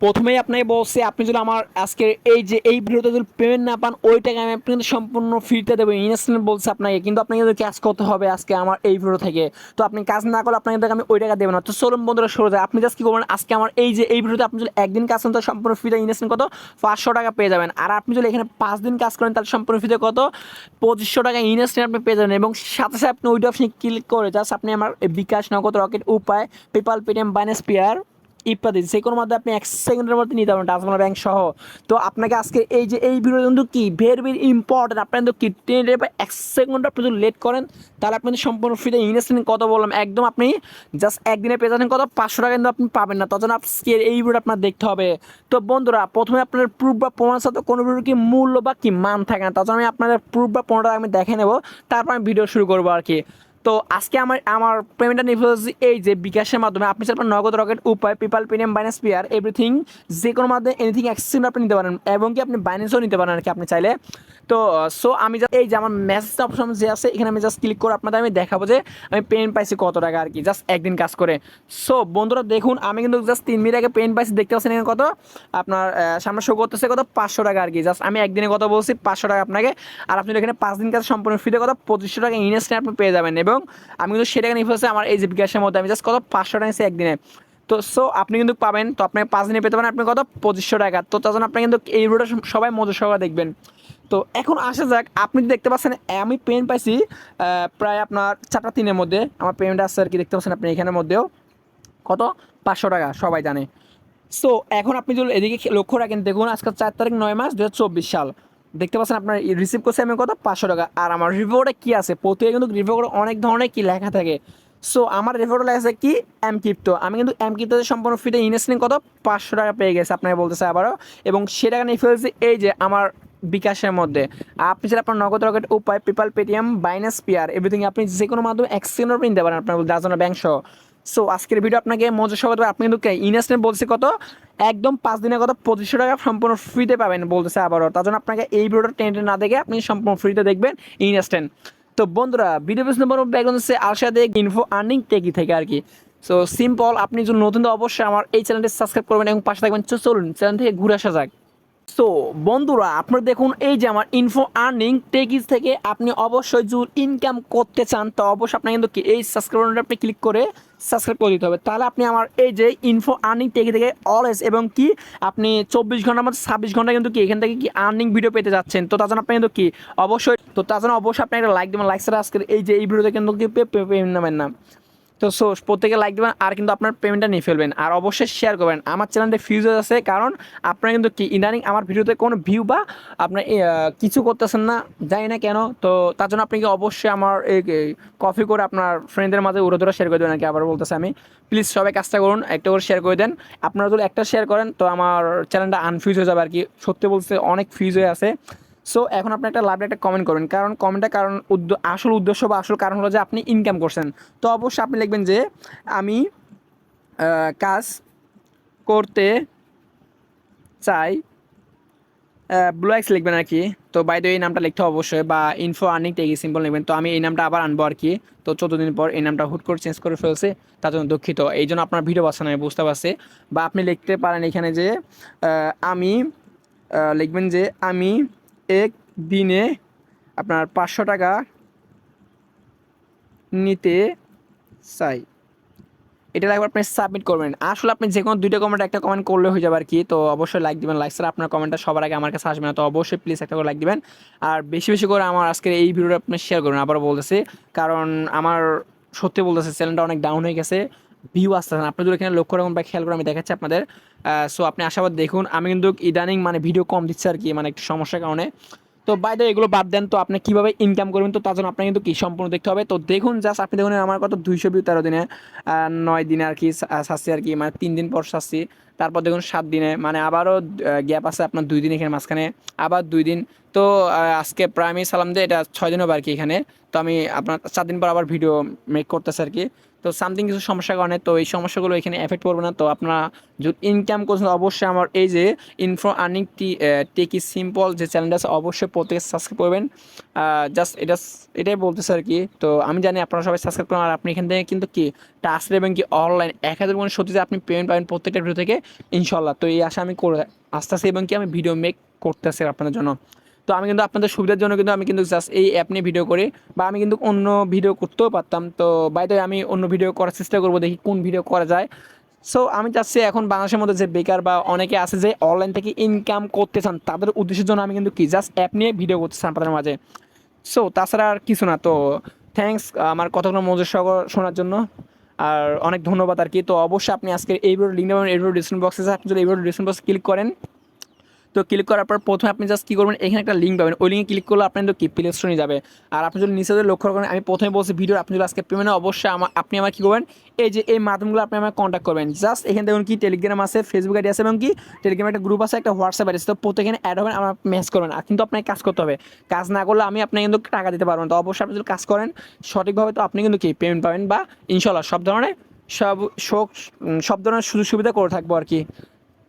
প্রথমেই আপনাকে বলছি, আপনি যদি আমার আজকের এই ভিডিওতে যদি পেমেন্ট না পান, ওই টাকা আমি আপনাকে সম্পূর্ণ ফ্রিতে দেবো। ইনস্ট্যান্ট বলছে আপনাকে, কিন্তু আপনাকে যদি কাজ করতে হবে আজকে আমার এই ভিডিও থেকে। তো আপনি কাজ না করলে আপনাকে আমি ওই টাকা দেবো না। তো চলুন বন্ধুরা শুরু যায়। আপনি জাস্ট কি করবেন, আজকে আমার এই ভিডিওতে আপনি যদি একদিন কাজ করেন তো সম্পূর্ণ ফ্রিতে ইনস্ট্যান্ট কত 500 টাকা পেয়ে যাবেন। আর আপনি যদি এখানে 5 দিন কাজ করেন তাহলে সম্পূর্ণ ফ্রিতে কত 2500 টাকা ইনস্ট্যান্ট আপনি পেয়ে যাবেন। এবং সাথে সাথে আপনি ওইটা অপশনে ক্লিক করে জাস্ট আপনি আমার বিকাশ, নগদ, রকেট, উপায়, পেপাল, পেটিএম, বাইন্যান্স, পেয়ার ইত্যাদি যে কোনো মাধ্যমে আপনি 1 সেকেন্ডের মধ্যে নিতে পারবেন টাচবাংলা ব্যাংক সহ। তো আপনাকে আজকে এই ভিডিও কিন্তু কি ভেরি ভেরি ইম্পর্টেন্ট। আপনার কিন্তু কি 1 সেকেন্ড আপনি যদি লেট করেন তাহলে আপনি সম্পূর্ণ ফ্রিতে ইনস্ট্যান্ট কত বললাম একদম আপনি জাস্ট একদিনে পেয়ে যাবেন কত 500 টাকা, কিন্তু আপনি পাবেন না। তখন আজকে এই ভিডিওটা আপনার দেখতে হবে। তো বন্ধুরা প্রথমে আপনার প্রুফ বা প্রমাণের সাথে কোনো ভিডিওর কি মূল্য বা কি মান থাকে না, তখন আমি আপনাদের প্রুফ বা প্রমাণটা আমি দেখে নেব, তারপর আমি ভিডিও শুরু করবো আর কি। তো আজকে আমার পেমেন্টটা নির্ভর হচ্ছে এই যে বিকাশের মাধ্যমে। আপনি চাইলে নগদ, রকেট, উপায়, PayPal, Paytm, Binance, pair everything যে কোনো মাধ্যমে এনিথিং এক্সচেঞ্জ আপনি নিতে পারেন, এবং কি আপনি বাইন্যান্সও নিতে পারেন আর কি আপনি চাইলে। তো সো আমি এই যে আমার মেসেজ অপশন যে আছে এখানে আমি জাস্ট ক্লিক করে আপনাদের আমি দেখাবো যে আমি পেমেন্ট পাইছি কত টাকা আর কি, জাস্ট একদিন কাজ করে। সো বন্ধুরা দেখুন, আমি কিন্তু জাস্ট 3 মিনিট আগে পেমেন্ট পাইছি, দেখতে পাচ্ছেন এখানে কত আপনার সামনে শো করতেছে কত 500 টাকা আর কি। জাস্ট আমি একদিনে কত বলছি 500 টাকা আপনাকে। আর আপনি এখানে 5 দিন কাজ সম্পূর্ণ ফ্রিতে কত 2500 টাকা ইনস্ট্যান্ট আপনি পেয়ে যাবেন। এবং আমি কিন্তু সেটাকে নিয়ে ফেলছি আমার এই যে বিকাশের মধ্যে, আমি জাস্ট কত 500 টাকা নিয়েছি একদিনে। তো সো আপনি কিন্তু পাবেন, তো আপনি 5 দিনে পেতে পারেন আপনি কত 2500 টাকা। তো তার জন্য আপনি কিন্তু এই ভিডিওটা সবাই মজা সহকারে দেখবেন। তো এখন আসা যাক, আপনি দেখতে পাচ্ছেন আমি পেমেন্ট পাইছি প্রায় আপনার 4টা 3-এর মধ্যে আমার পেমেন্ট আসছে আর কি। দেখতে পাচ্ছেন আপনি এখানের মধ্যেও কত 500 টাকা, সবাই জানে। সো এখন আপনি যদি এদিকে লক্ষ্য রাখেন, দেখুন আজকে 4 তারিখ 9 মাস 2024 সাল। দেখতে পাচ্ছেন আপনার রিসিভ করছে আমি কত 500 টাকা। আর আমার রিপোর্টে কি আছে, প্রত্যেকে কিন্তু রিপোর্টে অনেক ধরনের কি লেখা থাকে। সো আমার রিপোর্টে লেখা আছে কি ক্রিপ্টো। আমি কিন্তু ক্রিপ্টোতে সম্পূর্ণ ফ্রিতে ইনভেস্টমেন্ট কত 500 টাকা পেয়ে গেছে আপনাকে বলতেছে আবারও। এবং সে টাকা নিয়ে ফেলছি এই যে আমার বিকাশের মধ্যে। আপনি চাইলে আপনার নগদ, রকেট, উপায়, PayPal, Paytm, Binance, pair everything আপনি যে কোনো মাধ্যমে এক্সচেঞ্জ নিতে পারেন আপনার দার্জনা ব্যাংক সহ। সো আজকের ভিডিও আপনাকে মজা সহ দেবে। আপনি কিন্তু ইনভেস্টমেন্ট বলছে কত একদম 5 দিনের কত 2500 টাকা সম্পূর্ণ ফ্রিতে পাবেন বলতেছে আবারও। তার জন্য আপনাকে এই ভিডিওটা টেনে না দেখে আপনি সম্পূর্ণ ফ্রিতে দেখবেন ইনস্ট্যান্ট। তো বন্ধুরা ভিডিও পেছনে বড় ব্যাকগ্রাউন্ড হচ্ছে আলসাদে ইনফো আর্নিং টেকি থেকে আর কি। সো সিম্পল, আপনি যদি নতুন তো অবশ্যই আমার এই চ্যানেলটি সাবস্ক্রাইব করবেন এবং পাশে থাকবেন। চলুন চ্যানেল থেকে ঘুরে আসা যাক। সো বন্ধুরা আপনারা দেখুন এই যে আমার ইনফো আর্নিং টেকিজ থেকে আপনি অবশ্যই যদি ইনকাম করতে চান তো অবশ্যই আপনার কিন্তু কি এই সাবস্ক্রাইব বাটনে আপনি ক্লিক করে সাবস্ক্রাইব করে দিতে হবে। তাহলে আপনি আমার এই যে ইনফো আর্নিং টেকি থেকে অলওয়েজ এবং কি আপনি 24 ঘন্টার মধ্যে 26 ঘন্টা কিন্তু কি এখান থেকে কি আর্নিং ভিডিও পেতে যাচ্ছেন। তো তার জন্য আপনি কিন্তু কি অবশ্যই আপনি একটা লাইক দেবেন। লাইক ছাড়া আজকের এই ভিডিওতে কিন্তু কি পেমেন্ট নেবেন না। তো সো প্রত্যেকে লাইক দেবেন আর কিন্তু আপনার পেমেন্টটা নিয়ে ফেলবেন। আর অবশ্যই শেয়ার করবেন। আমার চ্যানেলটা ফিউজ আছে, কারণ আপনারা কিন্তু কি ইদানিং আমার ভিডিওতে কোনো ভিউ বা আপনার কিছু করতেছেন না, জানি না কেন। তো তার জন্য আপনি কি অবশ্যই আমার এই কপি করে আপনার ফ্রেন্ডদের মাঝে উড়োধরা শেয়ার করে দেবেন আর কি। আবার বলতেছে আমি প্লিজ সবাই কাজটা করুন, একটা করে শেয়ার করে দেন। আপনারা যদি একটা শেয়ার করেন তো আমার চ্যানেলটা আনফিউজ হয়ে যাবে আর কি। সত্যি বলতে অনেক ফিউজ হয়ে আছে। সো এখন আপনি একটা লাভে একটা কমেন্ট করবেন, কারণ কমেন্টটা কারণ আসল উদ্দেশ্য বা আসল কারণ হলো যে আপনি ইনকাম করছেন। তো অবশ্যই আপনি লিখবেন যে আমি কাজ করতে চাই, ব্লু এক্স লিখবেন আর কি। তো বাই দ্য এই নামটা লিখতে হবে অবশ্যই, বা ইনফো আর্নিং টেক সিম্পল লিখবেন। তো আমি এই নামটা আবার আনবো আর কি। তো 14 দিন পর এই নামটা হুট করে চেঞ্জ করে ফেলছে, তার জন্য দুঃখিত। এই জন্য আপনার ভিডিও পাচ্ছে না, আমি বুঝতে পারছি। বা আপনি লিখতে পারেন এখানে যে আমি লিখবেন যে আমি এক দিনে আপনার 500 টাকা নিতে চাই। এটা একবার আপনি সাবমিট করবেন। আসলে আপনি যে কোনো 2টা কমেন্ট একটা কমেন্ট করলে হয়ে যাবে আর কি। তো অবশ্যই লাইক দিবেন। লাইক ছাড়া আপনার কমেন্টটা সবার আগে আমার কাছে আসবে না। তো অবশ্যই প্লিজ একটা করে লাইক দিবেন। আর বেশি বেশি করে আমার আজকের এই ভিডিওটা আপনি শেয়ার করবেন, আবারও বলতেছি। কারণ আমার সত্যি বলতেছে চ্যানেলটা অনেক ডাউন হয়ে গেছে, ভিউ আসতেছে না। আপনি যদি এখানে লক্ষ্য রাখুন বা খেয়াল করে আমি দেখাচ্ছি আপনাদের। সো আপনি আশাবাদ দেখুন, আমি কিন্তু ইদানিং মানে ভিডিও কম দিচ্ছি আর কি, মানে একটু সমস্যার কারণে। তো বাই দ্য এগুলো বাদ দেন, তো আপনি কীভাবে ইনকাম করবেন তো তার জন্য আপনার কিন্তু কি সম্পূর্ণ দেখতে হবে। তো দেখুন জাস্ট আপনি দেখুন আমার কত 200 ভিউ 13 দিনে, 9 দিনে আর কি সারছি আর কি, মানে 3 দিন পর সারছি। তারপর দেখুন 7 দিনে, মানে আবারও গ্যাপ আছে আপনার 2 দিন এখানে মাঝখানে, আবার 2 দিন। তো আজকে প্রায় আমি সালাম দিয়ে এটা 6 দিন হবে আর কি এখানে। তো আমি আপনার 4 দিন পর আবার ভিডিও মেক করতেছি আর কি। তো সামথিং কিছু সমস্যার কারণে তো এই সমস্যাগুলো এখানে এফেক্ট করবে না। তো আপনারা যদি ইনকাম করছেন অবশ্যই আমার এই যে info earning tech is simple যে চ্যানেলটা আছে অবশ্যই প্রত্যেকে সাবস্ক্রাইব করবেন। জাস্ট এটাই বলতেছে আর কি। তো আমি জানি আপনারা সবাই সাবস্ক্রাইব করেন, আর আপনি এখান থেকে কিন্তু কি টাস্ক এবং কি অনলাইন 1000 গুণ সত্যি আপনি পেমেন্ট পাবেন প্রত্যেকটা ভিডিও থেকে ইনশাল্লাহ। তো এই আশা আমি করে আসতেছি এবং কি আমি ভিডিও মেক করতেছি আপনাদের জন্য। তো আমি কিন্তু আপনাদের সুবিধার জন্য কিন্তু আমি কিন্তু জাস্ট এই অ্যাপ নিয়ে ভিডিও করি, বা আমি কিন্তু অন্য ভিডিও করতেও পারতাম। তো বাইরে আমি অন্য ভিডিও করার চেষ্টা করবো, দেখি কোন ভিডিও করা যায়। সো আমি চাচ্ছি এখন বাংলাদেশের মধ্যে যে বেকার বা অনেকে আছে যে অনলাইন থেকে ইনকাম করতে চান তাদের উদ্দেশ্যের জন্য আমি কিন্তু কি জাস্ট অ্যাপ নিয়ে ভিডিও করতে চান আপনাদের মাঝে। সো তাছাড়া আর কিছু না। তো থ্যাংকস আমার কথাগুলো মনোযোগ সহকারে শোনার জন্য, আর অনেক ধন্যবাদ আর কি। তো অবশ্যই আপনি আজকে এই ভিডিও লিঙ্ক দেবেন, এই ভিডিও ডিসক্রিপশন বক্সে আপনি যদি এই ভিডিও ডিসক্রিপশন বক্সে ক্লিক করেন, তো ক্লিক করার পর প্রথমে আপনি জাস্ট কী করবেন, এখানে একটা লিঙ্ক পাবেন, ওই লিঙ্কে ক্লিক করলে আপনার কিন্তু কি প্লে স্টোরে যাবে। আর আপনি যদি নিচে যদি লক্ষ্য করেন আমি প্রথমে বলছি ভিডিও আপনি যদি আজকে পেমেন্ট অবশ্যই আপনি আমার কী করবেন, এই যে এই মাধ্যমগুলো আপনি আমার কন্ট্যাক্ট করবেন। জাস্ট এখানে দেখুন কি টেলিগ্রাম আছে, ফেসবুক আইডি আছে এবং কি টেলিগ্রামে একটা গ্রুপ আছে, একটা হোয়াটসঅ্যাপ আইডি আছে। তো প্রত্যেকখানে অ্যাড হবেন, আমার মেসেজ করবেন। আর কিন্তু আপনাকে কাজ করতে হবে, কাজ না করলে আমি আপনাকে কিন্তু টাকা দিতে পারবো না। তো অবশ্যই আপনি যদি কাজ করেন সঠিকভাবে তো আপনি কিন্তু কি পেমেন্ট পাবেন, বা ইনশাল্লাহ সব ধরনের সুযোগ সুবিধা করে থাকবো আর কি।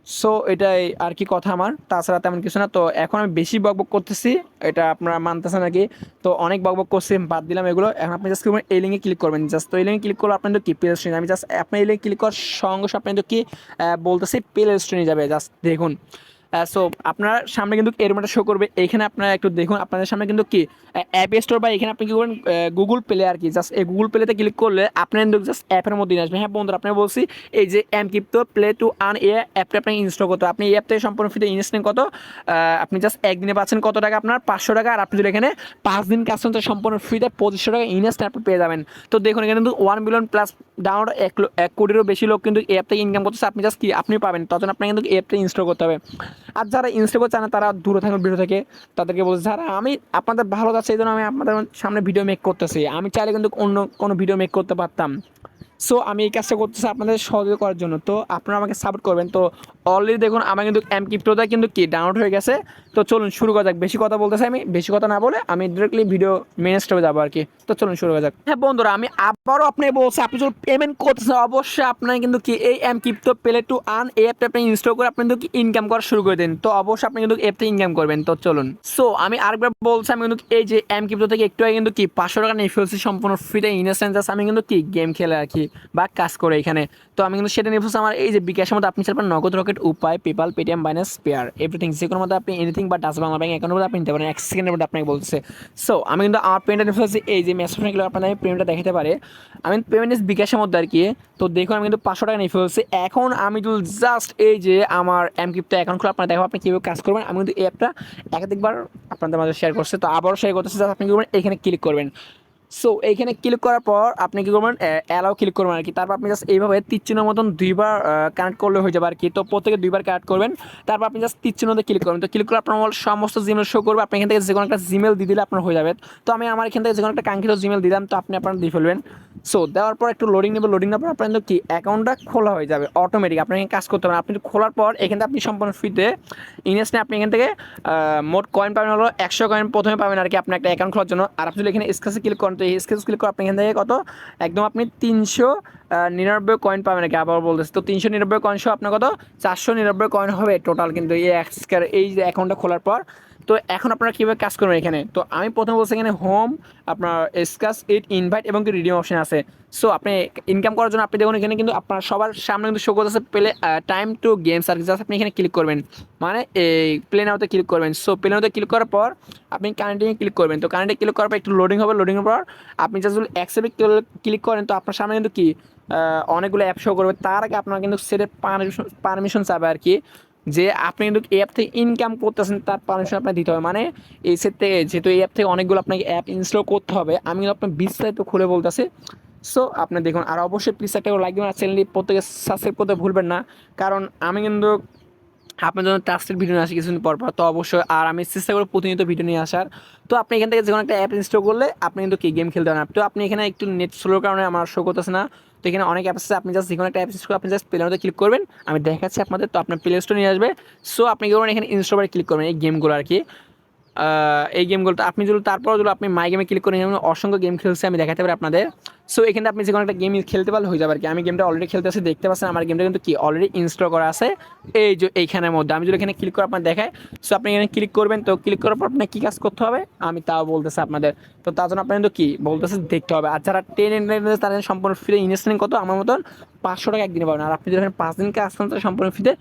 সো এটাই আর কি কথা আমার, তাছাড়া তেমন কিছু না। তো এখন আমি বেশি বকবক করতেছি, এটা আপনারা মানতেছেন নাকি? তো অনেক বকবক করছি, বাদ দিলাম এগুলো। এখন আপনি জাস্ট করবেন এই লিঙ্কে ক্লিক করবেন, জাস্ট তো এই লিঙ্কে ক্লিক করলে আপনাদের কি প্লে স্টোরে, আমি জাস্ট আপনি এই লিঙ্কে ক্লিক করার সঙ্গে সঙ্গে আপনি কি বলতেছি প্লে স্টোরে যাবে। জাস্ট দেখুন, সো আপনার সামনে কিন্তু এরকম একটা শো করবে, এইখানে আপনারা একটু দেখুন আপনাদের সামনে কিন্তু কি অ্যাপ স্টোর, বা এখানে আপনি কী করবেন গুগল প্লে আর কি। জাস্ট এই গুগল প্লেতে ক্লিক করলে আপনার কিন্তু জাস্ট অ্যাপের মধ্যে নিয়ে আসবে। হ্যাঁ বন্ধুরা, আপনাকে বলছি এই যে এমক্রিপ্টো প্লে টু আর্ন এ অ্যাপটা আপনাকে ইনস্টল করতে হবে। আপনি এই অ্যাপ থেকে সম্পূর্ণ ফ্রিতে ইনস্টল কত আপনি জাস্ট একদিনে পাচ্ছেন কত টাকা, আপনার 500 টাকা। আর আপনি যদি এখানে 5 দিন কাজ করেন তো সম্পূর্ণ ফ্রিতে 2500 টাকা ইনস্টল আপনি পেয়ে যাবেন। তো দেখুন এখানে কিন্তু 1 বিলিয়ন প্লাস ডাউনলোড, 1 কোটিরও বেশি লোক কিন্তু এই অ্যাপ থেকে ইনকাম করতেছে। আপনি জাস্ট কি আপনি পাবেন, তখন আপনাকে কিন্তু এই অ্যাপটা ইনস্টল করতে হবে। আর যারা ইনস্টল করতে চান না তারা দূরে থাকুন ভিডিও থেকে, তাদেরকে বলছি যারা আমি আপনাদের ভালো যাচ্ছে এই জন্য আমি আপনাদের সামনে ভিডিও মেক করতেছি। আমি চাইলে কিন্তু অন্য কোনো ভিডিও মেক করতে পারতাম। সো আমি এই কাজটা করতেছি আপনাদের সহযোগিতা করার জন্য, তো আপনারা আমাকে সাপোর্ট করবেন। তো অলরেডি দেখুন আমার কিন্তু এমক্রিপ্টোটা কিন্তু কি ডাউনলোড হয়ে গেছে। তো চলুন শুরু করা যাক, বেশি কথা বলতেছি আমি, বেশি কথা না বলে আমি ডিরেক্টলি ভিডিও মেন স্টেপে যাবো আর কি। তো চলুন শুরু করা যাক। হ্যাঁ বন্ধুরা, আমি আবারও আপনাকে বলছি আপনি যদি পেমেন্ট করতেছেন অবশ্যই আপনার কিন্তু কি এই এমক্রিপ্টো প্লে টু আর্ন এই অ্যাপটা আপনি ইনস্টল করে আপনি কিন্তু কি ইনকাম করা শুরু করে দিন। তো অবশ্যই আপনি কিন্তু অ্যাপ থেকে ইনকাম করবেন। তো চলুন, সো আমি আরেকবার বলছি আমি কিন্তু এই যে এমক্রিপ্টো থেকে একটু আগে কিন্তু কি 500 টাকা নিয়ে ফেলছি সম্পূর্ণ ফ্রিতে ইনস্ট্যান্ট, জাস্ট আমি কিন্তু কি গেম খেলে আর কি বা কাজ করে এখানে। তো আমি কিন্তু সেটা নিয়ে ফেলছি আমার এই যে বিকাশের মধ্যে আপনি চাইবেন নগদ, রকেট, উপায়, PayPal, Paytm, Binance, pair, everything যে কোনো মধ্যে আপনি এনিথিং বা ডাচ বাংলা ব্যাংক অ্যাকাউন্টের মধ্যে আপনি নিতে পারেন 1 সেকেন্ডের মধ্যে আপনাকে বলছে। সো আমি কিন্তু আমার পেমেন্টটা নিয়ে ফেলছি এই যে মেসেজ গেলে আপনাদের আমি পেমেন্টটা দেখাতে পারে, আমি পেমেন্ট বিকাশের মধ্যে আর কি। তো দেখুন আমি কিন্তু 500 টাকা নিয়ে ফেলছি। এখন আমি যদি জাস্ট এই যে আমার এমক্রিপ্টো অ্যাকাউন্ট খুলে আপনারা দেখো আপনি কীভাবে কাজ করবেন। আমি কিন্তু এই অ্যাপটা একাধিকবার আপনাদের মাঝে শেয়ার করছি, তো আবারও শেয়ার করতেছি। জাস্ট আপনি কী করবেন এখানে ক্লিক করবেন। সো এইখানে ক্লিক করার পর আপনি কী করবেন অ্যালাও ক্লিক করবেন আর কি। তারপর আপনি জাস্ট এইভাবে তীরচিহ্নের মতন 2বার কানেক্ট করলে হয়ে যাবে আর কি। তো প্রত্যেকে 2বার কানেক্ট করবেন, তারপর আপনি জাস্ট তীরচিহ্নতে ক্লিক করবেন। তো ক্লিক করে আপনার সমস্ত জিমেল শো করবে, আপনি এখান থেকে যে কোনো একটা জিমেল দিয়ে দিলে আপনার হয়ে যাবে। তো আমি আমার এখান থেকে যে কোনো একটা কাঙ্ক্ষিত জিমেল দিলাম, তো আপনি আপনার দিয়ে ফেলবেন। সো দেওয়ার পর একটু লোডিং নেবে, লোডিং নেওয়ার পর আপনার কিন্তু কি অ্যাকাউন্টটা খোলা হয়ে যাবে অটোমেটিক, আপনাকে কাজ করতে হবে। আপনি খোলার পর এখান থেকে আপনি সম্পূর্ণ ফ্রিতে ইনস্ট্যান্ট আপনি এখান থেকে মোট কয়েন পাবেন হলো 100 কয়েন প্রথমে পাবেন আর কি আপনার একটা অ্যাকাউন্ট খোলার জন্য। আর আপনি যদি এখানে স্কেচে ক্লিক করেন, তো এই স্কেচে ক্লিক করে আপনি এখান থেকে কত একদম আপনি 399 কয়েন পাবেন আর কি। আবার বলতেছে তো 399 কয়েন সহ আপনার কত 499 কয়েন হবে টোটাল কিন্তু এই যে অ্যাকাউন্টটা খোলার পর। তো এখন আপনারা কীভাবে কাজ করবেন এখানে, তো আমি প্রথমে বলছি এখানে হোম আপনার স্কাস ইট ইনভাইট এবং কি রিডিম অপশন আছে। সো আপনি ইনকাম করার জন্য আপনি দেখুন এখানে কিন্তু আপনার সবার সামনে কিন্তু শো করতেছে প্লে টাইম টু গেমস আর কি। জাস্ট আপনি এখানে ক্লিক করবেন, মানে এই প্লে নাওতে ক্লিক করবেন। সো প্লে নাওতে ক্লিক করার পর আপনি কারেন্টে ক্লিক করবেন। তো কারেন্টে ক্লিক করার পর একটু লোডিং হবে, লোডিংয়ের পর আপনি জাস্ট যদি অ্যাকসেপ্টে ক্লিক করেন তো আপনার সামনে কিন্তু কি অনেকগুলো অ্যাপ শো করবে। তার আগে আপনার কিন্তু সেটের পারমিশন চাবে আর কি, যে আপনি কিন্তু এই অ্যাপ থেকে ইনকাম করতেছেন তার পারমিশন আপনাকে দিতে হবে। মানে এই সেট থেকে যেহেতু এই অ্যাপ থেকে অনেকগুলো আপনাকে অ্যাপ ইনস্টল করতে হবে, আমি আপনার বিস্তারিত খুলে বলতেছি। সো আপনি দেখুন, আর অবশ্যই প্লিজ একটা লাইক দেবেন আর চ্যানেলটি প্রত্যেকে সাবস্ক্রাইব করতে ভুলবেন না, কারণ আমি কিন্তু আপনার জন্য ট্রাস্টেড ভিডিও নিয়ে আসি কিছুদিন পর পর। তো অবশ্যই আর আমি চেষ্টা করি প্রতিনিয়ত ভিডিও নিয়ে আসার। তো আপনি এখান থেকে যে কোনো একটা অ্যাপ ইনস্টল করলে আপনি কিন্তু কি গেম খেলতে পারেন। তো আপনি এখানে একটু নেট স্লোর কারণে আমার শো করতেছে না। তো এখানে অনেক অ্যাপ আছে, আপনি জাস্ট যে কোনো একটা অ্যাপ ইনস্টল করে আপনি জাস্ট প্লে স্টোরে ক্লিক করবেন, আমি দেখাচ্ছি আপনাদের। তো আপনার প্লে স্টোরে নিয়ে আসবে। সো আপনি কি করবেন এখানে ইনস্টল করে ক্লিক করবেন এই গেমগুলো আর কি। এই গেমগুলো আপনি যদি তারপর যদি আপনি মাই গেমে ক্লিক করেন, এখানে অসংখ্য গেম খেলছে আমি দেখাতে পারি আপনাদের। সো এখানে আপনি যে কোনো একটা গেম খেলতে পারলে হয়ে যাবে আর কি। আমি গেমটা অলরেডি খেলতে আসি, দেখতে পাচ্ছেন আমার গেমটা কিন্তু কি অলরেডি ইনস্টল করা আছে এই যে এইখানের মধ্যে। আমি যদি এখানে ক্লিক করে আপনার দেখায়, সো আপনি এখানে ক্লিক করবেন। তো ক্লিক করার পর আপনার কী কাজ করতে হবে আমি তাও বলতেছি আপনাদের। তো তার জন্য আপনার কিন্তু কি বলতেছে দেখতে হবে। আর যারা 10 ইন্টারনেট তারা সম্পূর্ণ ফ্রি ইনস্টলিং কত আমার মতন 500 টাকা একদিনে পাবেন। আর আপনি যদি এখানে 5 দিন কাজ করেন তাহলে সম্পূর্ণ ফ্রিতে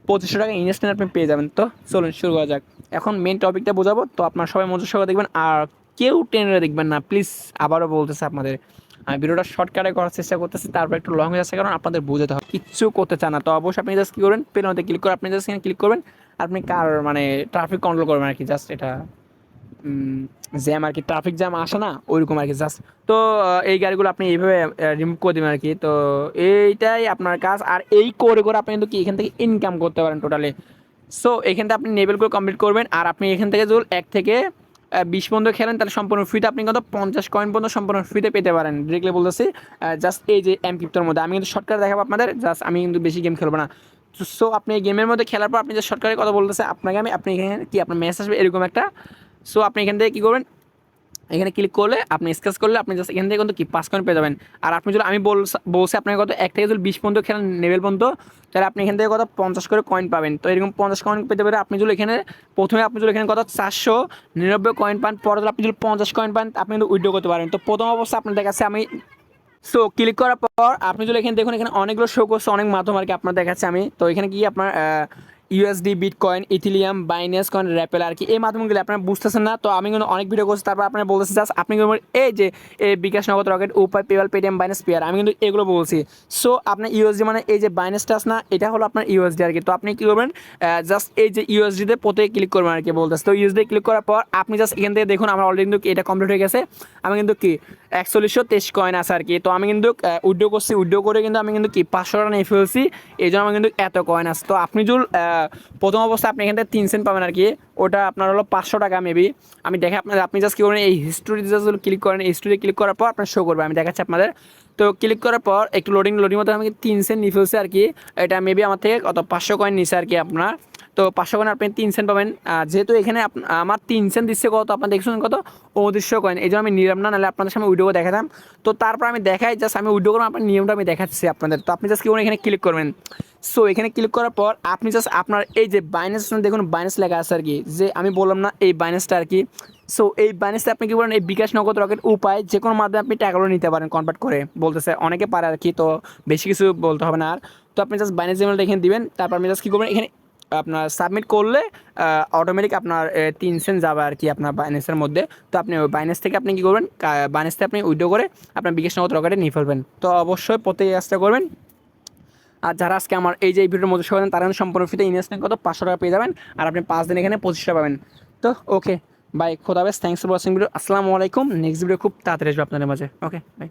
2500 টাকা ইনস্ট্যান্ট আপনি পেয়ে যাবেন। তো চলুন শুরু করা যাক। এখন মেন টপিকটা বোঝাবো, তো আপনার সবাই মনোযোগ সহকারে দেখবেন আর কেউ টেনে দেখবেন না প্লিজ। আবারও বলতেছে আপনাদের, আমি ভিডিওটা শর্টকাটে করার চেষ্টা করতেছি, তারপর একটু লং হয়ে যাচ্ছে কারণ আপনাদের বোঝাতে হবে। কিচ্ছু করতে চান না তো অবশ্যই আপনি জাস্ট কী করবেন, পেনতে ক্লিক করে আপনি জাস্ট এখানে ক্লিক করবেন। আপনি কার মানে ট্রাফিক কন্ট্রোল করবেন আর কি, জাস্ট এটা জ্যাম আর কি, ট্রাফিক জ্যাম আসে না ওইরকম আর কি জাস্ট। তো এই গাড়িগুলো আপনি এইভাবে রিমুভ করে দেবেন আর কি। তো এইটাই আপনার কাজ। আর এই করে করে আপনি কিন্তু কি এখান থেকে ইনকাম করতে পারেন টোটালি। সো এখান থেকে আপনি লেভেলগুলো কমপ্লিট করবেন। আর আপনি এখান থেকে যদি 1 থেকে 20 পর্যন্ত খেলেন তাহলে সম্পূর্ণ ফ্রিতে আপনি কত 50 কয়েন পর্যন্ত সম্পূর্ণ ফ্রিতে পেতে পারেন। ডিরেক্টলি বলতেছি জাস্ট এই যে এমক্রিপ্টোর মধ্যে। আমি কিন্তু শর্টকাট দেখাবো আপনাদের, জাস্ট আমি কিন্তু বেশি গেম খেলবো না। সো আপনি এই গেমের মধ্যে খেলার পর আপনি যে শর্টকাটে কথা বলতেছে আপনাকে আপনি এখানে কি আপনার মেসেজ আসবে এরকম একটা। সো আপনি এখান থেকে কী করবেন, এখানে ক্লিক করলে আপনি স্কেচ করলে আপনি জাস্ট এখান থেকে কিন্তু কি 5 কয়েন পেয়ে যাবেন। আর আপনি যদি আমি বলছি আপনাকে কত 1 থেকে যদি 20 পর্যন্ত খেলেন লেভেল পর্যন্ত, তাহলে আপনি এখান থেকে কত 50 করে কয়েন পাবেন। তো এরকম 50 কয়েন পেতে পারে। আপনি যদি এখানে প্রথমে আপনি যদি এখানে কত 499 কয়েন পান, পরে আপনি যদি 50 কয়েন পান আপনি কিন্তু উইথড্র করতে পারেন। তো প্রথম অবস্থা আপনাদের কাছে আমি সো ক্লিক করার পর আপনি যদি এখানে দেখুন এখানে অনেকগুলো শো করছে, অনেক মাধ্যম আর কি আপনার দেখাচ্ছে আমি। তো এখানে কি আপনার USD, bitcoin, Ethereum, Binance coin, Ripple আর কি এই মাধ্যমগুলো আপনারা বুঝতেছেন না। তো আমি কিন্তু অনেক ভিডিও করছি, তারপর আপনারা বলতেছে জাস্ট আপনি এই যে এই বিকাশ, নগদ, রকেট, উপায়, পেপাল, পেটিএম, বাইন্যান্স, পেয়ার আমি কিন্তু এগুলো বলছি। সো আপনার ইউএসডি মানে এই যে বাইন্যান্সটা আছে না, এটা হলো আপনার ইউএসডি আর কি। তো আপনি কী করবেন, জাস্ট এই যে ইউএসডিতে প্রত্যেকে ক্লিক করবেন আর কি বলতেছে। তো ইউএসডি ক্লিক করার পর আপনি জাস্ট এখান থেকে দেখুন আমার অলরেডি কিন্তু এটা কমপ্লিট হয়ে গেছে। আমি কিন্তু কি 4123 কয়েন আছে আর কি। তো আমি কিন্তু উইথড্র করছি, উইথড্র করে কিন্তু আমি কিন্তু কি 500 টাকা নিয়ে ফেলছি, এই জন্য আমার কিন্তু এত কয়েন আছে। তো আপনি যদি প্রথম অবস্থায় আপনি এখান থেকে 3 সেন্ট পাবেন আর কি, ওটা আপনার হলো 500 টাকা মেবি। আমি দেখে আপনাদের, আপনি জাস্ট কী করবেন এই হিস্টোরি জাস্ট ক্লিক করেন, এই হিস্টোরি ক্লিক করার পর আপনার শো করবে, আমি দেখাচ্ছি আপনাদের। তো ক্লিক করার পর একটু লোডিং মতো আমি 3 সেন্ট নিয়ে ফেলছি আর কি। এটা মেবি আমার থেকে কত 500 কয়েন নিছে আর কি আপনার। তো 500 কয়েন আপনি 3 সেন্ট পাবেন। যেহেতু এখানে আমার 3 সেন্ট দিচ্ছে কত আপনার দেখছেন কত 2900 কয়েন, এই জন্য আমি নিলাম না, নাহলে আপনাদের সামনে উইডিও দেখাতাম। তো তারপর আমি দেখাই জাস্ট আমি উইডিও করবো, আপনার নিয়মটা আমি দেখাচ্ছি আপনাদের। তো আপনি জাস্ট কি করবেন এখানে ক্লিক করবেন। সো এখানে ক্লিক করার পর আপনি জাস্ট আপনার এই যে বাইন্যান্স দেখুন, বাইন্যান্স লেখা আছে আর কি, যে আমি বললাম না এই বাইন্যান্সটা আর কি। সো এই বাইন্যান্সে আপনি কী করেন, এই বিকাশ, নগদ, রকেট, উপায় যে কোনো মাধ্যমে আপনি টাকাগুলো নিতে পারেন কনভার্ট করে বলতেছে, অনেকে পারে আর কি। তো বেশি কিছু বলতে হবে না আর। তো আপনি জাস্ট বাইন্যান্স ইমেলটা এখানে দিবেন, তারপর আপনি জাস্ট কী করবেন এখানে আপনার সাবমিট করলে অটোমেটিক আপনার 3 সেন্ট যাবে আর কি আপনার বাইন্যান্সের মধ্যে। তো আপনি ওই বাইন্যান্স থেকে আপনি কী করবেন, বাইন্যান্স থেকে আপনি উইথড্র করে আপনার বিকাশ, নগদ, রকেটে নিয়ে ফেলবেন। তো অবশ্যই প্রত্যেকে কাজটা করবেন। আর যারা আজকে আমার এই যে এই ভিডিওর মধ্যে সবাই তারা সম্পূর্ণ ফ্রিতে ইনভেস্টমেন্ট কত 500 টাকা পেয়ে যাবেন। আর আপনি 5 দিন এখানে 25 টাকা পাবেন। তো ওকে বাই, খোদা হাফেজ, থ্যাংকস ফর ওয়াচিং ভিডিও। আসসালামু আলাইকুম। নেক্সট ভিডিও খুব তাড়াতাড়ি আসবে আপনাদের মাঝে। Okay bye.